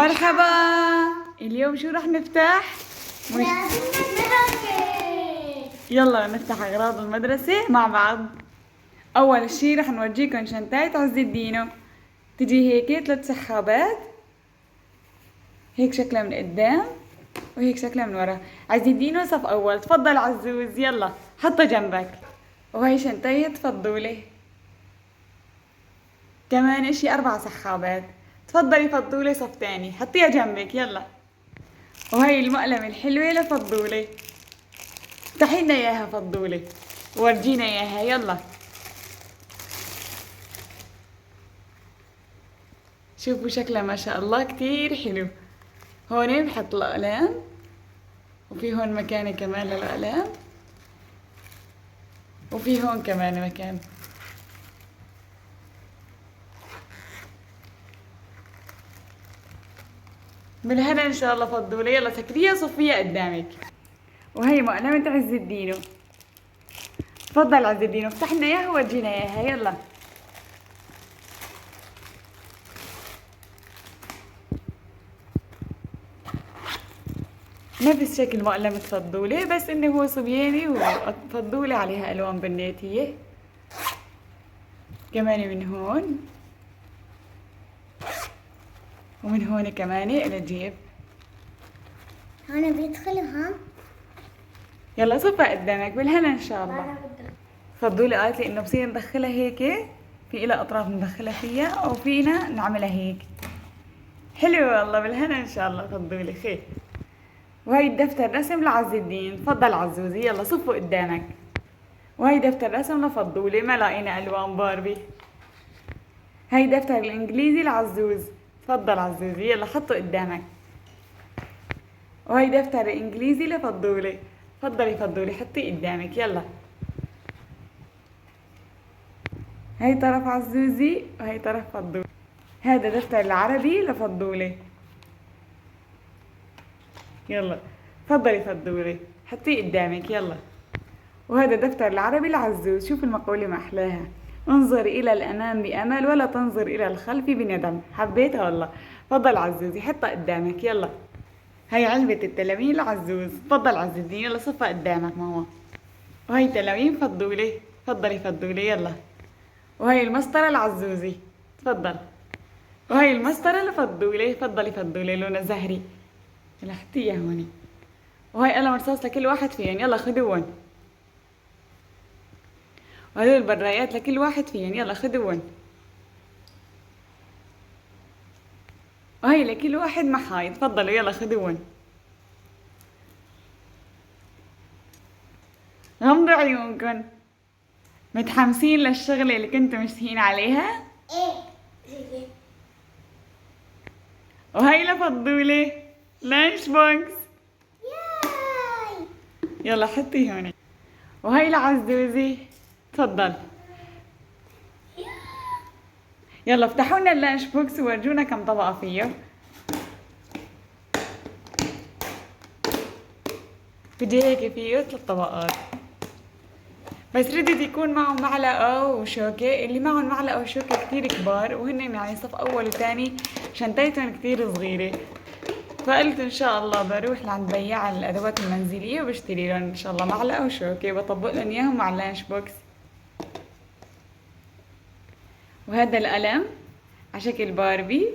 مرحبا. اليوم شو رح نفتح؟ يلا نفتح أغراض المدرسة مع بعض. أول شي رح نورجيكم شنطاية عز الدينو. تجي هيك 3 سحابات، هيك شكلها من قدام وهيك شكلها من ورا. عز الدينو صف أول، تفضل عزوز، يلا حطها جنبك. وهي شنطاية فضولة. كمان اشي 4 سحابات، تفضلي فضولة صف تاني، حطيها جنبك يلا. وهي المقلمة الحلوة لفضولة، افتحي لنا اياها فضولة، ورجينا اياها يلا. شوفوا شكلها ما شاء الله كتير حلو. هون بحط الأقلام، وفي هون مكانة كمان للأقلام، وفي هون كمان مكان. بالهنا ان شاء الله فضولة، يلا سكريها صفيها قدامك. وهي مقلمة عز الدينو، تفضل عز الدينو افتح لنا اياها وورجينا اياها يلا. نفس شكل مقلمة فضولة، بس انه هو صبياني وفضولة عليها الوان بناتية. كمان من هون ومن هون كمان إلى جيب. هون بيدخلها. يلا صفها قدامك بالهنا ان شاء الله. فضولة قالت لي انه بصير ندخلها هيك، في إلها اطراف ندخلها فيها او فينا نعملها هيك. حلو والله، بالهنا ان شاء الله فضولة خير. وهي الدفتر رسم لعز الدين، تفضل عزوزي يلا صفه قدامك. وهي دفتر رسم لفضولة، ما لقينا الوان باربي. هي دفتر الانجليزي لعزوز، تفضل عزوزي يلا حطه قدامك. وهي دفتر الانجليزي لفضولة، تفضلي فضولي حطيه قدامك يلا. هي طرف عزوزي وهي طرف فضولة. هذا دفتر العربي لفضولة، يلا تفضلي فضولي حطيه قدامك يلا. وهذا دفتر العربي لعزوز، شوف المقولة ما أحلاها، انظر إلى الأمام بأمل ولا تنظر إلى الخلف بندم. حبيتها والله، تفضل عزوزي حطها قدامك يلا. هي علبة التلامين لعزوز، تفضل عزوزي يلا صفها قدامك ماما. وهي تلامين فضولة، تفضلي فضولي يلا. وهي المسطرة لعزوزي، تفضل. وهي المسطرة لفضولة، تفضلي فضولي لونها زهري، يلا حطيها هوني. وهي قلم رصاص لكل واحد فيهم، يلا خدوهم. وهدول البرايات لكل واحد فيهم، يلا خدوهم. وهي لكل واحد محاي، تفضلوا يلا خدوهم. غمضوا عيونكن، متحمسين للشغلة اللي كنتوا مشتهين عليها؟ ايه. وهي لفضولة لانش بوكس، ياي. يلا حطي هون. وهي لعزوزي، تفضل. يلا افتحوا لنا اللانش بوكس وورجونا كم طبقة فيه. بدي هيك فيه 3 طبقات، بس ردت يكون معهم معلقة وشوكة. اللي معهم معلقة وشوكة كتير كبار وهن يعني صف أول وثاني، شنطتهم كتير صغيرة، فقلت إن شاء الله بروح لعند بياع الأدوات المنزلية وبشتري لهم إن شاء الله معلقة وشوكة وبطبق لهم إياهم مع اللانش بوكس. وهذا القلم على شكل باربي،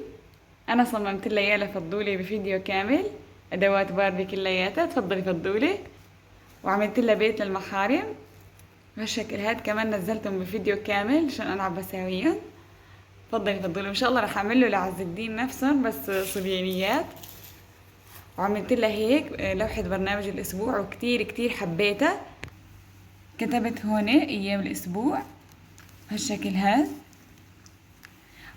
أنا صممت لها إياه لفضولة بفيديو كامل، أدوات باربي كلياتها، تفضلي فضولة. وعملت لها بيت للمحارم بهالشكل هاد، كمان نزلتهم بفيديو كامل عشان أنا عم بساويهم. تفضلي فضولة، وإن شاء الله رح أعمل له لعز الدين نفسهم بس صبيانيات. وعملت لها هيك لوحة برنامج الأسبوع وكتير كتير حبيتها. كتبت هون أيام الأسبوع بهالشكل هاد.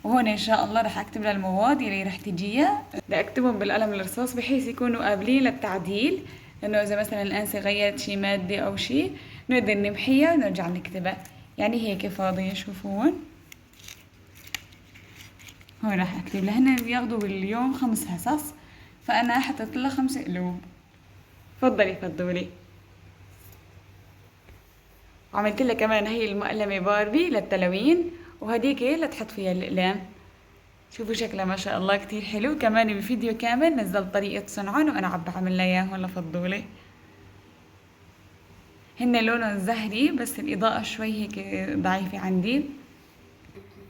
وهون ان شاء الله رح اكتب لها المواد اللي رح تجيها، بدي اكتبهم بالقلم الرصاص بحيث يكونوا قابلين للتعديل، لانه اذا مثلا الانسه غيرت شي ماده او شي نقدر نمحيها ونرجع نكتبها. يعني هيك فاضيه، شوفون هون رح اكتب لها. هن بياخذوا باليوم 5 حصص، فانا حطيت لها 5 قلوب. تفضلي فضولي. وعملت لها كمان هي المقلمه باربي للتلوين، وهديك لتحط فيها الاقلام. شوفوا شكلها ما شاء الله كتير حلو. كمان بفيديو كامل نزلت طريقة صنعهم وأنا عم بعمل إياهم لفضولي. هن لونهم زهري بس الإضاءة شوي هيك ضعيفة عندي.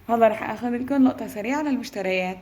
هلا رح أخذ لكم لقطة سريعة للمشتريات.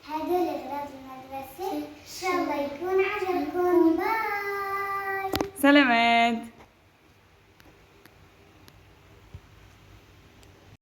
هدول أغراض المدرسة، إن شاء الله يكون عجبكم. باي. سلامات.